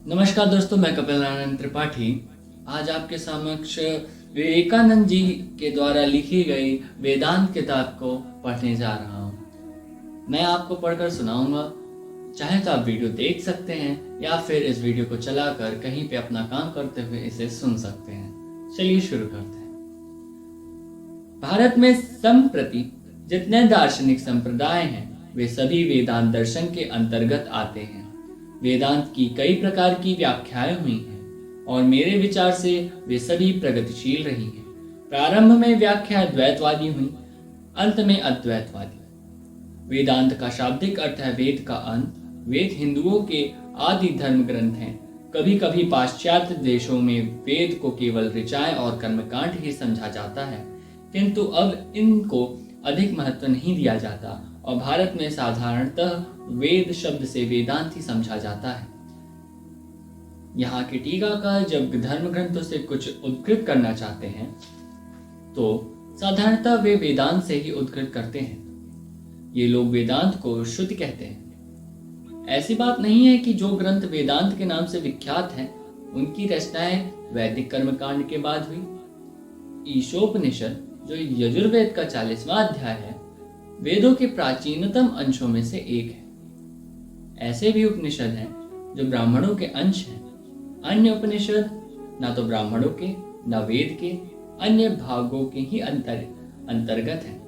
नमस्कार दोस्तों, मैं कपिल नारायण त्रिपाठी आज आपके समक्ष विवेकानंद जी के द्वारा लिखी गई वेदांत किताब को पढ़ने जा रहा हूँ। मैं आपको पढ़कर सुनाऊंगा। चाहे तो आप वीडियो देख सकते हैं या फिर इस वीडियो को चलाकर कहीं पे अपना काम करते हुए इसे सुन सकते हैं। चलिए शुरू करते हैं। भारत में संप्रति जितने दार्शनिक संप्रदाय हैं वे सभी वेदांत दर्शन के अंतर्गत आते हैं। वेदांत की कई प्रकार की व्याख्याएं हुई हैं और मेरे विचार से वे सभी प्रगतिशील रही हैं। प्रारंभ में व्याख्या द्वैतवादी हुई, अंत में अद्वैतवादी। वेदांत का शाब्दिक अर्थ है वेद का अंत। वेद हिंदुओं के आदि धर्म ग्रंथ हैं। कभी कभी पाश्चात्य देशों में वेद को केवल ऋचाएं और कर्मकांड ही समझा जाता है, किंतु अब इनको अधिक महत्व नहीं दिया जाता और भारत में साधारणतः वेद शब्द से वेदांत ही समझा जाता है। यहाँ के टीकाकार जब धर्म ग्रंथों से कुछ उद्धृत करना चाहते हैं तो साधारणतः वे वेदांत से ही उद्धृत करते हैं। ये लोग वेदांत को शुद्ध कहते हैं। ऐसी बात नहीं है कि जो ग्रंथ वेदांत के नाम से विख्यात हैं उनकी रचनाएं वैदिक कर्मकांड के बाद हुई। ईशोपनिषद जो यजुर्वेद का 40वां अध्याय है, वेदों के प्राचीनतम अंशों में से एक है। ऐसे भी उपनिषद हैं जो ब्राह्मणों के अंश हैं। अन्य उपनिषद ना तो ब्राह्मणों के न वेद के अन्य भागों के ही अंतर्गत हैं,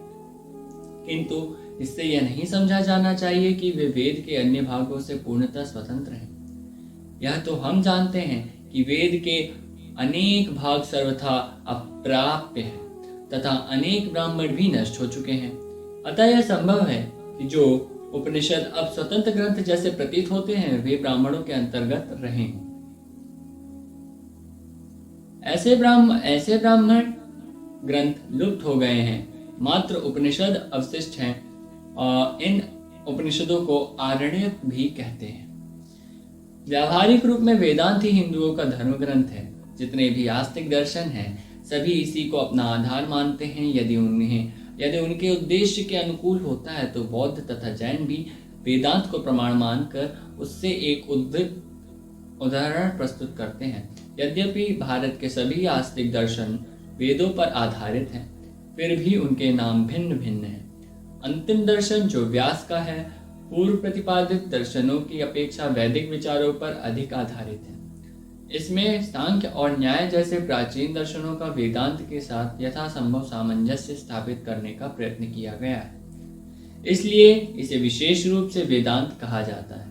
किंतु इससे यह नहीं समझा जाना चाहिए कि वे वेद के अन्य भागों से पूर्णतः स्वतंत्र हैं। यह तो हम जानते हैं कि वेद के अनेक भाग सर्वथा अप्राप्य हैं तथा अनेक ब्राह्मण भी नष्ट हो चुके हैं। अतः यह संभव है कि जो उपनिषद अब स्वतंत्र ग्रंथ जैसे प्रतीत होते हैं वे ब्राह्मणों के अंतर्गत रहे हों। ऐसे ब्राह्मण ग्रंथ लुप्त हो गए हैं, मात्र उपनिषद अवशिष्ट हैं और इन उपनिषदों को आरण्यक भी कहते हैं। व्यावहारिक रूप में वेदांत ही हिंदुओं का धर्म ग्रंथ है। जितने भी आस्तिक दर्शन हैं सभी इसी को अपना आधार मानते हैं। यदि उनके उद्देश्य के अनुकूल होता है तो बौद्ध तथा जैन भी वेदांत को प्रमाण मानकर उससे एक उदाहरण प्रस्तुत करते हैं। यद्यपि भारत के सभी आस्तिक दर्शन वेदों पर आधारित हैं, फिर भी उनके नाम भिन्न भिन्न हैं। अंतिम दर्शन जो व्यास का है, पूर्व प्रतिपादित दर्शनों की अपेक्षा वैदिक विचारों पर अधिक आधारित है। इसमें सांख्य और न्याय जैसे प्राचीन दर्शनों का वेदांत के साथ यथासंभव सामंजस्य स्थापित करने का प्रयत्न किया गया है। इसलिए इसे विशेष रूप से वेदांत कहा जाता है।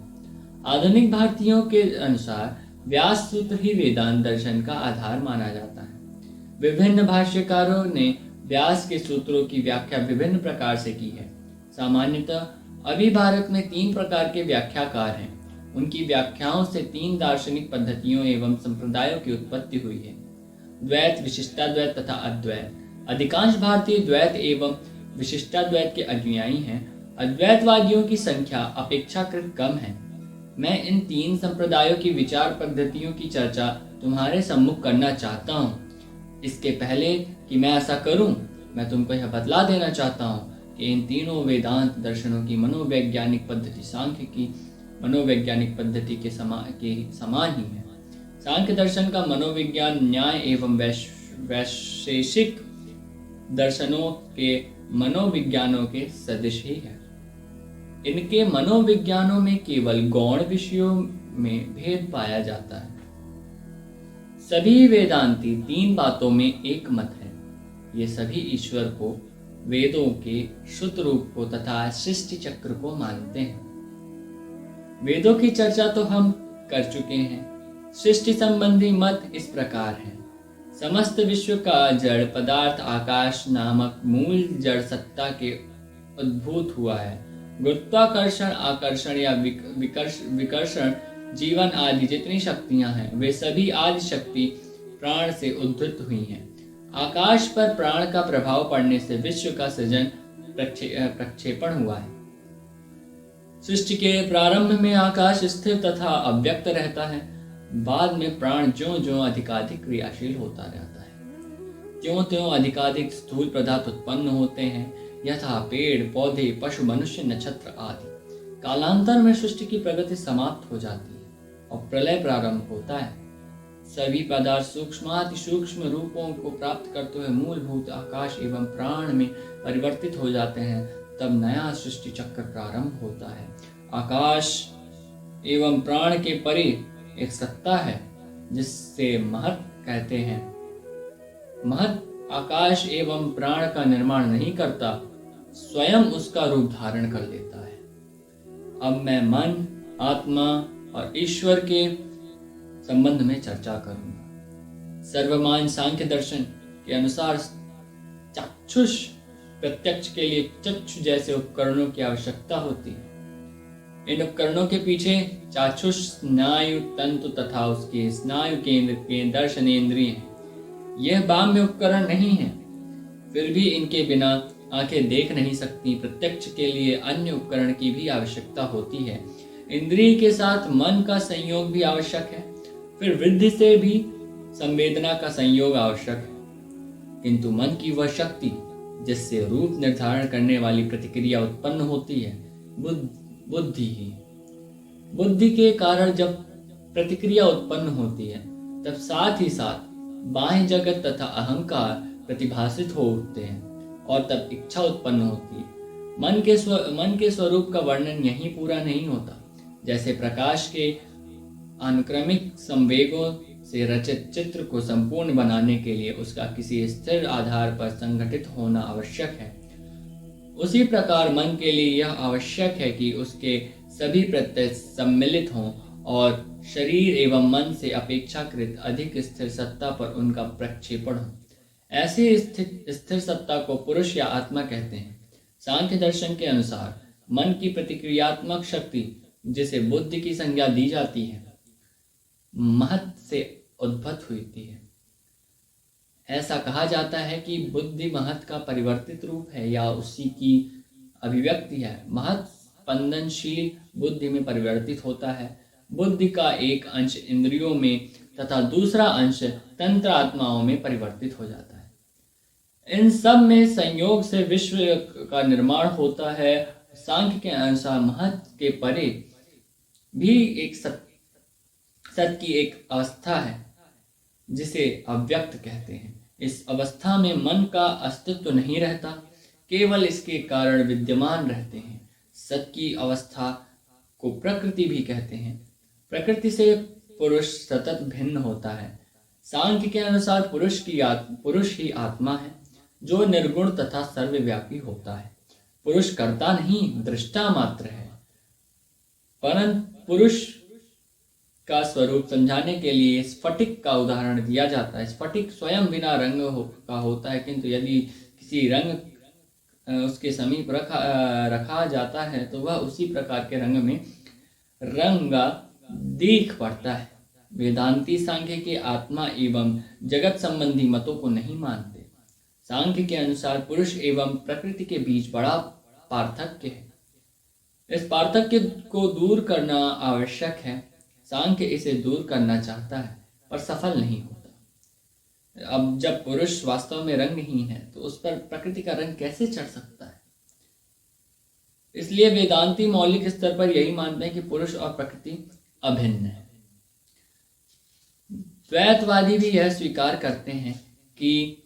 आधुनिक भारतीयों के अनुसार व्यास सूत्र ही वेदांत दर्शन का आधार माना जाता है। विभिन्न भाष्यकारों ने व्यास के सूत्रों की व्याख्या विभिन्न प्रकार से की है। सामान्यतः अभी भारत में 3 प्रकार के व्याख्याकार हैं। उनकी व्याख्याओं से 3 दार्शनिक पद्धतियों एवं संप्रदायों की उत्पत्ति हुई है: द्वैत, विशिष्टाद्वैत तथा अद्वैत। अधिकांश भारतीय द्वैत एवं विशिष्टाद्वैत के अनुयायी हैं। अद्वैतवादियों की संख्या अपेक्षाकृत कम है। मैं इन 3 संप्रदायों की विचार पद्धतियों की चर्चा तुम्हारे सम्मुख करना चाहता हूँ। इसके पहले कि मैं ऐसा करूँ, मैं तुमको यह बतला देना चाहता हूँ कि इन तीनों वेदांत दर्शनों की मनोवैज्ञानिक पद्धति सांख्य की मनोवैज्ञानिक पद्धति के समान ही है। सांख्य दर्शन का मनोविज्ञान न्याय एवं वैशेषिक दर्शनों के मनोविज्ञानों के सदृश ही है। इनके मनोविज्ञानों में केवल गौण विषयों में भेद पाया जाता है। सभी वेदांती 3 बातों में एक मत है। ये सभी ईश्वर को, वेदों के शुद्ध रूप को तथा सृष्टि चक्र को मानते हैं। वेदों की चर्चा तो हम कर चुके हैं। सृष्टि संबंधी मत इस प्रकार है: समस्त विश्व का जड़ पदार्थ आकाश नामक मूल जड़ सत्ता के उद्भूत हुआ है। गुरुत्वाकर्षण, आकर्षण या विकर्षण, जीवन आदि जितनी शक्तियां हैं वे सभी आदि शक्ति प्राण से उद्धृत हुई हैं। आकाश पर प्राण का प्रभाव पड़ने से विश्व का सृजन प्रक्षेपण हुआ है। सृष्टि के प्रारंभ में आकाश स्थिर तथा अव्यक्त रहता है। बाद में प्राण ज्यों-ज्यों अधिकाधिक क्रियाशील होता रहता है। त्यों-त्यों अधिकाधिक स्थूल पदार्थ उत्पन्न होते हैं, यथा पेड़, पौधे, पशु, मनुष्य, नक्षत्र आदि। कालांतर में सृष्टि की प्रगति समाप्त हो जाती है। और प्रलय प्रारंभ होता है। सभी पदार्थ सूक्ष्माति सूक्ष्म रूपों को प्राप्त करते हुए मूलभूत आकाश एवं प्राण में परिवर्तित हो जाते हैं, तब नया सृष्टि चक्र प्रारंभ होता है। आकाश एवं प्राण के परे एक सत्ता है जिससे महत कहते हैं। महत आकाश एवं प्राण का निर्माण नहीं करता, स्वयं उसका रूप धारण कर लेता है। अब मैं मन, आत्मा और ईश्वर के संबंध में चर्चा करूंगा। सर्वमान्य सांख्य दर्शन के अनुसार चाक्षुष प्रत्यक्ष के लिए चक्षु जैसे उपकरणों की आवश्यकता होती है। इन उपकरणों के पीछे चाक्षुष स्नायु तंतु तथा उसके स्नायु केंद्र के दर्शनेंद्रिय हैं। यह बाह्य उपकरण नहीं है, फिर भी इनके बिना आंखें देख नहीं सकती। प्रत्यक्ष के लिए अन्य उपकरण की भी आवश्यकता होती है। इंद्रिय के साथ मन का संयोग भी आवश्यक है, फिर वृद्धि से भी संवेदना का संयोग आवश्यक है। किंतु मन की वह शक्ति जिससे रूप निर्धारण करने वाली प्रतिक्रिया उत्पन्न होती है, बुद्धि ही। बुद्धि के कारण जब प्रतिक्रिया उत्पन्न होती है, तब साथ ही साथ बाह्य जगत तथा अहंकार प्रतिभासित हो उठते हैं और तब इच्छा उत्पन्न होती है। मन के स्वरूप का वर्णन यहीं पूरा नहीं होता। जैसे प्रकाश के अनुक्रमिक संवेगों से रचित चित्र को संपूर्ण बनाने के लिए उसका किसी स्थिर आधार पर संगठित होना आवश्यक है, उसी प्रकार मन के लिए यह आवश्यक है कि उसके सभी प्रत्यय सम्मिलित हों और शरीर एवं मन से अपेक्षाकृत अधिक स्थिर सत्ता पर उनका प्रक्षेपण हो। ऐसी स्थिर सत्ता को पुरुष या आत्मा कहते हैं। सांख्य दर्शन के अनुसार मन की प्रतिक्रियात्मक शक्ति, जिसे बुद्धि की संज्ञा दी जाती है, महत से उद्भत हुई है। ऐसा कहा जाता है कि बुद्धि महत का परिवर्तित रूप है या उसी की अभिव्यक्ति है। महत स्पंदनशील बुद्धि में परिवर्तित होता है। बुद्धि का एक अंश इंद्रियों में तथा दूसरा अंश तंत्र आत्माओं में परिवर्तित हो जाता है। इन सब में संयोग से विश्व का निर्माण होता है। सांख्य के अनुसार महत के परे भी एक सत की एक अवस्था है जिसे अव्यक्त कहते हैं। इस अवस्था में मन का अस्तित्व नहीं रहता, केवल इसके कारण विद्यमान रहते हैं। सत की अवस्था को प्रकृति भी कहते हैं। प्रकृति से पुरुष सतत भिन्न होता है। सांख्य के अनुसार पुरुष ही आत्मा है जो निर्गुण तथा सर्वव्यापी होता है। पुरुष कर्ता नहीं, दृष्टा मात्र है। परंतु पुरुष का स्वरूप समझाने के लिए स्फटिक का उदाहरण दिया जाता है। स्फटिक स्वयं बिना रंग का होता है, किंतु यदि किसी रंग उसके समीप रखा जाता है तो वह उसी प्रकार के रंग में रंगा दिख पड़ता है। वेदांती सांख्य के आत्मा एवं जगत संबंधी मतों को नहीं मानते। सांख्य के अनुसार पुरुष एवं प्रकृति के बीच बड़ा पार्थक्य है। इस पार्थक्य को दूर करना आवश्यक है। सांख्य इसे दूर करना चाहता है पर सफल नहीं होता। अब जब पुरुष वास्तव में रंगहीन है तो उस पर प्रकृति का रंग कैसे चढ़ सकता है? इसलिए वेदांती मौलिक स्तर पर यही मानते हैं कि पुरुष और प्रकृति अभिन्न है। द्वैतवादी भी यह स्वीकार करते हैं कि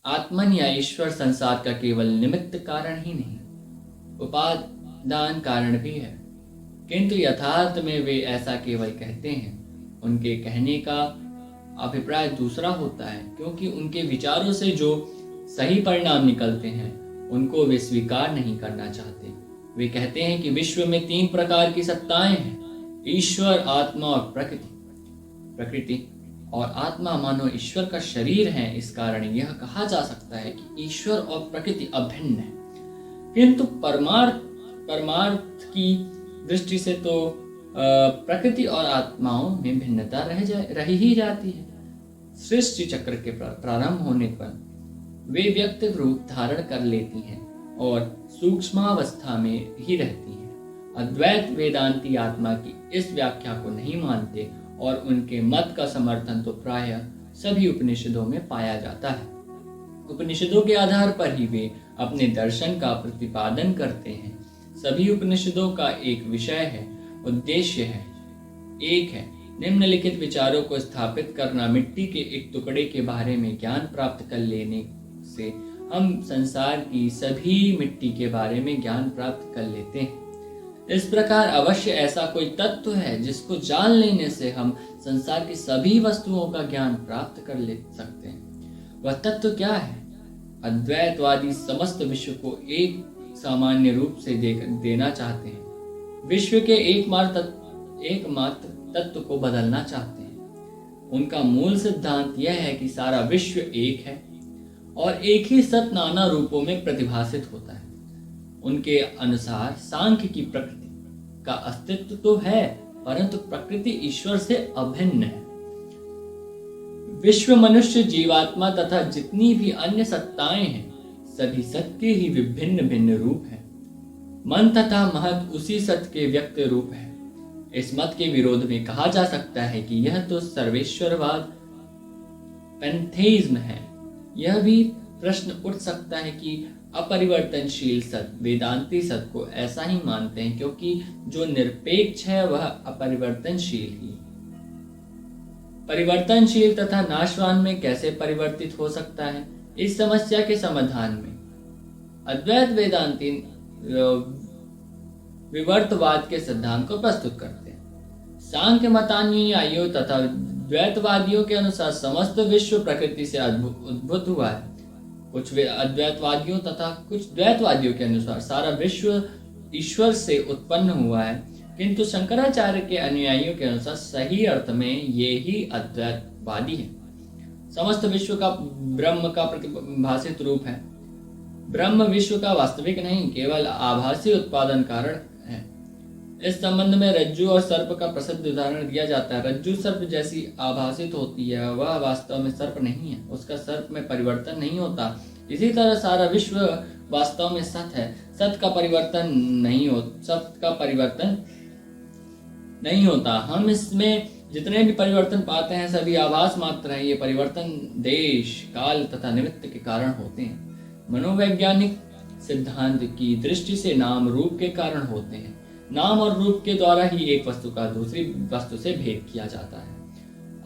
आत्मन या ईश्वर संसार का केवल निमित्त कारण ही नहीं, उपादान कारण भी है। किंतु यथार्थ में वे ऐसा केवल कहते हैं। उनके कहने का अभिप्राय दूसरा होता है, क्योंकि उनके विचारों से जो सही परिणाम निकलते हैं उनको वे स्वीकार नहीं करना चाहते। वे कहते हैं कि विश्व में 3 प्रकार की सत्ताएं हैं, ईश्वर, आत्मा और प्रकृति। और आत्मा मानो ईश्वर का शरीर है। इस कारण यह कहा जा सकता है कि ईश्वर और प्रकृति अभिन्न है। किंतु परमार्थ की दृष्टि से तो प्रकृति और आत्माओं में भिन्नता रह ही जाती है। सृष्टि चक्र के प्रारंभ होने पर वे व्यक्त रूप धारण कर लेती हैं और सूक्ष्मावस्था में ही रहती हैं। अद्वैत वेदांती आत्मा की इस व्याख्या को नहीं मानते और उनके मत का समर्थन तो प्रायः सभी उपनिषदों में पाया जाता है। उपनिषदों के आधार पर ही वे अपने दर्शन का प्रतिपादन करते हैं। सभी उपनिषदों का एक विषय है, उद्देश्य है, एक है। निम्नलिखित विचारों को स्थापित करना, मिट्टी के एक टुकड़े के बारे में ज्ञान प्राप्त कर लेने से हम संसार की सभी मिट्टी के बारे में ज्ञान प्राप्त कर लेते हैं। इस प्रकार अवश्य ऐसा कोई तत्व है जिसको जान लेने से हम संसार की सभी वस्तुओं का ज्ञान प्राप्त कर ले सकते हैं। वह तत्व क्या है? अद्वैतवादी समस्त विश्व को एक सामान्य रूप से देना चाहते हैं। विश्व के एकमात्र तत्व को बदलना चाहते हैं। उनका मूल सिद्धांत यह है कि सारा विश्व एक है और एक ही सत्य नाना रूपों में प्रतिभासित होता है। उनके अनुसार सांख्य की प्रकृति का अस्तित्व तो है, परंतु प्रकृति ईश्वर से अभिन्न है। विश्व, मनुष्य, जीवात्मा तथा जितनी भी अन्य सत्ताएं हैं, सभी सत्य के ही विभिन्न भिन्न रूप हैं। मन तथा महत उसी सत्य के व्यक्त रूप है। इस मत के विरोध में कहा जा सकता है कि यह तो सर्वेश्वरवाद, पैंथेइज्म है। यह भी प्रश्न उठ सकता है कि अपरिवर्तनशील सत्य, वेदांती सत्य को ऐसा ही मानते हैं क्योंकि जो निरपेक्ष है वह अपरिवर्तनशील ही। परिवर्तनशील तथा नाशवान में कैसे परिवर्तित हो सकता है? इस समस्या के समाधान में अद्वैत वेदांती विवर्तवाद के सिद्धांत को प्रस्तुत करते हैं। सांख्य मतानुयायियों तथा द्वैतवादियों के अनुसार समस्त विश्व प्रकृति से उद्भूत हुआ है। कुछ अद्वैतवादियों तथा कुछ द्वैतवादियों के अनुसार सारा विश्व ईश्वर से उत्पन्न हुआ है, किंतु शंकराचार्य के अनुयायियों के अनुसार सही अर्थ में ये ही अद्वैतवादी है। समस्त विश्व का ब्रह्म का प्रतिभासित रूप है। ब्रह्म विश्व का वास्तविक नहीं, केवल आभासी उत्पादन कारण है। इस संबंध में रज्जु और सर्प का प्रसिद्ध उदाहरण दिया जाता है। रज्जु सर्प जैसी आभासित होती है, वह वास्तव में सर्प नहीं है, उसका सर्प में परिवर्तन नहीं होता। इसी तरह सारा विश्व वास्तव में सत्य है, सत्य का परिवर्तन नहीं होता। हम इसमें जितने भी परिवर्तन पाते हैं सभी आभास मात्र है। ये परिवर्तन देश, काल तथा निमित्त के कारण होते हैं। मनोवैज्ञानिक सिद्धांत की दृष्टि से नाम रूप के कारण होते हैं। नाम और रूप के द्वारा ही एक वस्तु का दूसरी वस्तु से भेद किया जाता है।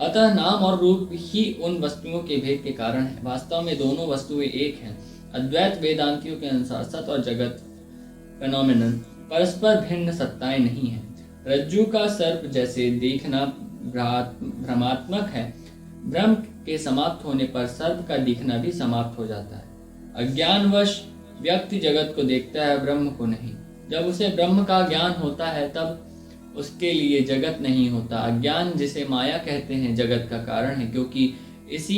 अतः नाम और रूप ही उन वस्तुओं के भेद के कारण है। वास्तव में दोनों वस्तुएं एक हैं। अद्वैत वेदांतियों के अनुसार सत और जगत फेनोमेनन परस्पर भिन्न सत्ताएं नहीं है। रज्जु का सर्प जैसे देखना भ्रमात्मक है। भ्रम के समाप्त होने पर सर्प का दिखना भी समाप्त हो जाता है। अज्ञानवश व्यक्ति जगत को देखता है, ब्रह्म को नहीं। जब उसे ब्रह्म का ज्ञान होता है तब उसके लिए जगत नहीं होता। अज्ञान, जिसे माया कहते हैं, जगत का कारण है, क्योंकि इसी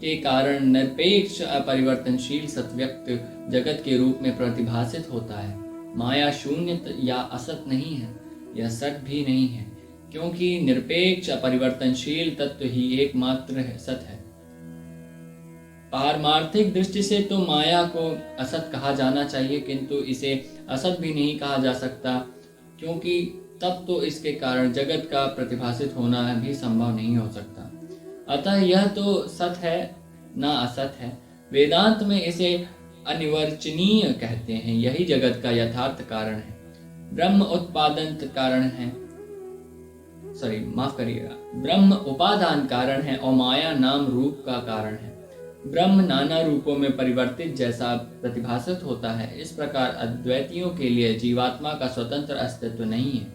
के कारण निरपेक्ष अपरिवर्तनशील सत्व्यक्त जगत के रूप में प्रतिभासित होता है। माया शून्य या असत नहीं है, यह सत भी नहीं है, क्योंकि निरपेक्ष अपरिवर्तनशील तत्व ही एकमात्र सत है। पारमार्थिक दृष्टि से तो माया को असत कहा जाना चाहिए, किंतु इसे असत भी नहीं कहा जा सकता, क्योंकि तब तो इसके कारण जगत का प्रतिभासित होना भी संभव नहीं हो सकता। अतः यह तो सत है ना असत है। वेदांत में इसे अनिर्वचनीय कहते हैं। यही जगत का यथार्थ कारण है। ब्रह्म उत्पादन कारण है, ब्रह्म उपादान कारण है और माया नाम रूप का कारण है। ब्रह्म नाना रूपों में परिवर्तित जैसा प्रतिभासित होता है। इस प्रकार अद्वैतियों के लिए जीवात्मा का स्वतंत्र अस्तित्व नहीं है।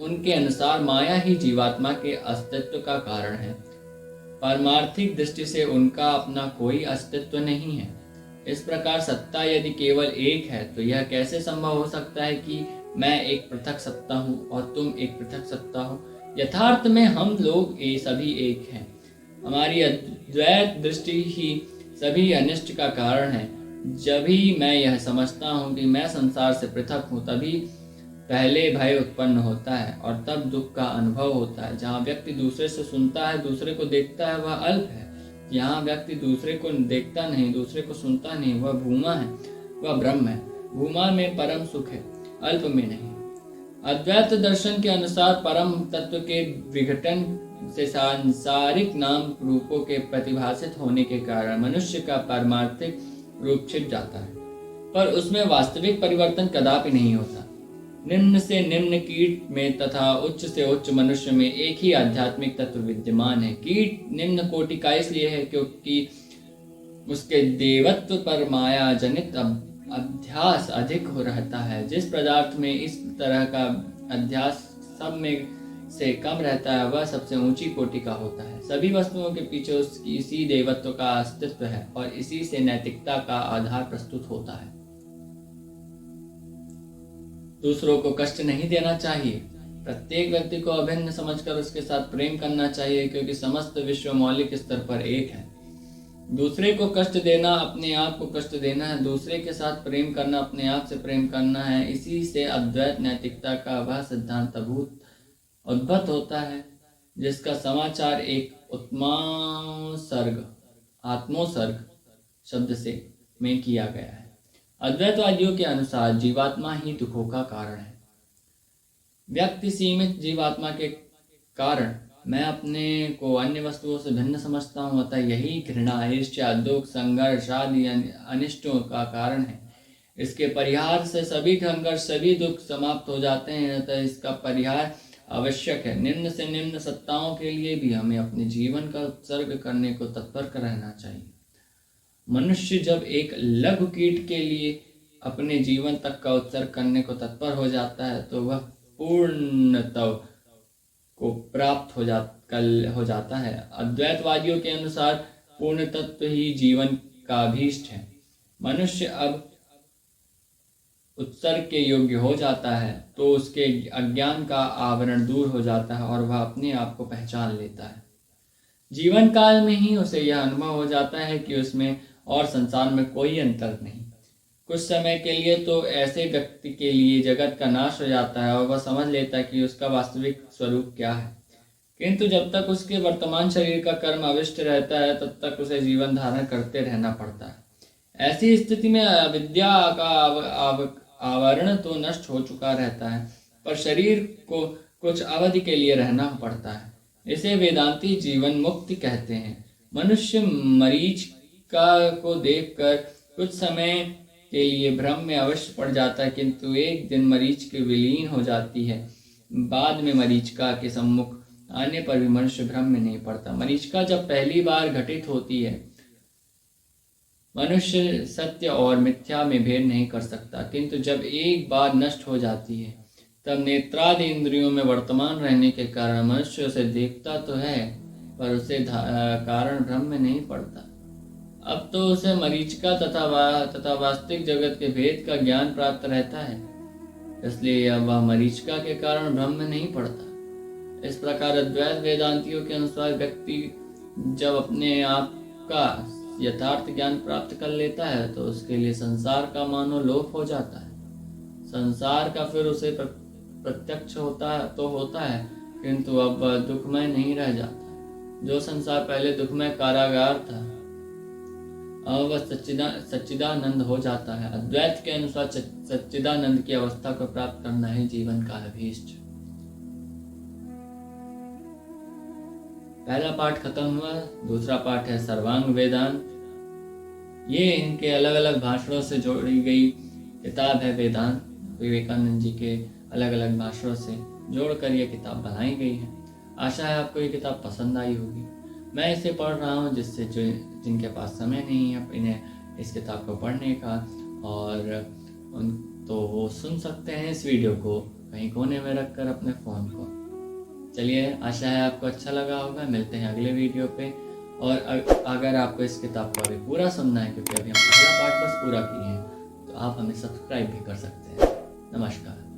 उनके अनुसार माया ही जीवात्मा के अस्तित्व का कारण है। पारमार्थिक दृष्टि से उनका अपना कोई अस्तित्व नहीं है। इस प्रकार सत्ता यदि केवल एक है तो यह कैसे संभव हो सकता है कि मैं एक पृथक सत्ता हूँ और तुम एक पृथक सत्ता हो? यथार्थ में हम लोग सभी एक हैं। हमारी अद्वैत दृष्टि ही सभी अनिष्ट का कारण है। जब भी मैं यह समझता हूँ कि मैं संसार से पृथक हूँ, तभी पहले भय उत्पन्न होता है और तब दुख का अनुभव होता है। जहाँ व्यक्ति दूसरे से सुनता है, दूसरे को देखता है, वह अल्प है। यहाँ व्यक्ति दूसरे को देखता नहीं, दूसरे को सुनता नहीं, वह भूमा है, वह ब्रह्म है। भूमा में परम सुख है, अल्प में नहीं। अद्वैत दर्शन के अनुसार परम तत्व के विघटन से सांसारिक नाम रूपों के प्रतिभासित होने के कारण मनुष्य का पारमार्थिक रूप छिप जाता है, पर उसमें वास्तविक परिवर्तन कदापि नहीं होता। निम्न से निम्न कीट में तथा उच्च से उच्च मनुष्य में एक ही आध्यात्मिक तत्व विद्यमान है। कीट निम्न कोटि का इसलिए है क्योंकि उसके देवत्व पर माया जनित अध्यास अधिक हो रहता है। जिस पदार्थ में इस तरह का अध्यास सब में से कम रहता है वह सबसे ऊंची कोटि का होता है। सभी वस्तुओं के पीछे उसकी इसी देवत्व का अस्तित्व है और इसी से नैतिकता का आधार प्रस्तुत होता है। दूसरों को कष्ट नहीं देना चाहिए। प्रत्येक व्यक्ति को अभिन्न समझकर उसके साथ प्रेम करना चाहिए क्योंकि समस्त विश्व मौलिक स्तर पर एक है। दूसरे को कष्ट देना अपने आप को कष्ट देना है। दूसरे के साथ प्रेम करना अपने आप से प्रेम करना है। इसी से अद्वैत नैतिकता का वह सिद्धांत उद्भूत होता है जिसका समाचार एक आत्मोसर्ग शब्द से में किया गया है। अद्वैतवादियों के अनुसार जीवात्मा ही दुखों का कारण है। व्यक्ति सीमित जीवात्मा के कारण मैं अपने को अन्य वस्तुओं से भिन्न समझता हूँ, अतः यही घृणा, ईर्ष्या, दुख, संघर्ष आदि अनिष्टों का कारण है। इसके परिहार से सभी संघर्ष, सभी दुख समाप्त हो जाते हैं, अतः इसका परिहार आवश्यक है। निम्न से निम्न सत्ताओं के लिए भी हमें अपने जीवन का उत्सर्ग करने को तत्पर रहना चाहिए। मनुष्य जब एक लघु कीट के लिए अपने जीवन तक का उत्सर्ग करने को तत्पर हो जाता है तो वह पूर्णत्व को प्राप्त हो जाता है। अद्वैतवादियों के अनुसार पूर्ण तत्व ही जीवन का अभीष्ट है। मनुष्य अब उत्सर्ग के योग्य हो जाता है तो उसके अज्ञान का आवरण दूर हो जाता है और वह अपने आप को पहचान लेता है। जीवन काल में ही उसे यह अनुभव हो जाता है कि उसमें और संसार में कोई अंतर नहीं। कुछ समय के लिए तो ऐसे व्यक्ति के लिए जगत का नाश हो जाता है और वह समझ लेता है कि उसका वास्तविक स्वरूप क्या है, किंतु जब तक उसके वर्तमान शरीर का कर्म अविष्ट रहता है तब तक उसे जीवन धारण करते रहना पड़ता है। ऐसी स्थिति में अविद्या का आवरण तो नष्ट हो चुका रहता है पर शरीर को कुछ अवधि के लिए रहना पड़ता है। इसे वेदांती जीवन मुक्ति कहते हैं। मनुष्य मरीच को देखकर कुछ समय के लिए भ्रम में अवश्य पड़ जाता है, किंतु एक दिन मरीच की विलीन हो जाती है। बाद में मरीचिका के सम्मुख आने पर भी मनुष्य भ्रम में नहीं पड़ता। मरीचिका जब पहली बार घटित होती है मनुष्य सत्य और मिथ्या में भेद नहीं कर सकता, किंतु जब एक बार नष्ट हो जाती है तब नेत्रादि इंद्रियों में वर्तमान रहने के कारण मनुष्य उसे देखता तो है पर उसे कारण भ्रम में नहीं पड़ता। अब तो उसे मरीचिका तथा वास्तविक जगत के भेद का ज्ञान प्राप्त रहता है, इसलिए अब वह मरीचिका के कारण भ्रम में नहीं पड़ता। इस प्रकार अद्वैत वेदांतियों के अनुसार व्यक्ति जब अपने आप का यथार्थ ज्ञान प्राप्त कर लेता है तो उसके लिए संसार का मानो लोप हो जाता है। संसार का फिर उसे प्रत्यक्ष होता है किंतु अब दुखमय नहीं रह जाता। जो संसार पहले दुखमय कारागार था अब वह सच्चिदानंद हो जाता है। अद्वैत के अनुसार सच्चिदानंद की अवस्था को प्राप्त करना ही जीवन का अभीष्ट। पहला पाठ खत्म हुआ, दूसरा पाठ है सर्वांग वेदांत। ये इनके अलग अलग भाषणों से जोड़ी गई किताब है। वेदांत विवेकानंद जी के अलग अलग भाषणों से जोड़कर ये किताब बनाई गई है। आशा है आपको ये किताब पसंद आई होगी। मैं इसे पढ़ रहा हूँ जिससे जिनके पास समय नहीं है इन्हें इस किताब को पढ़ने का और तो वो सुन सकते हैं इस वीडियो को कहीं कोने में रखकर अपने फ़ोन को। चलिए, आशा है आपको अच्छा लगा होगा। मिलते हैं अगले वीडियो पे। और अगर आपको इस किताब को अभी पूरा सुनना है क्योंकि अभी हम पहला पार्ट बस पूरा किए हैं तो आप हमें सब्सक्राइब भी कर सकते हैं। नमस्कार।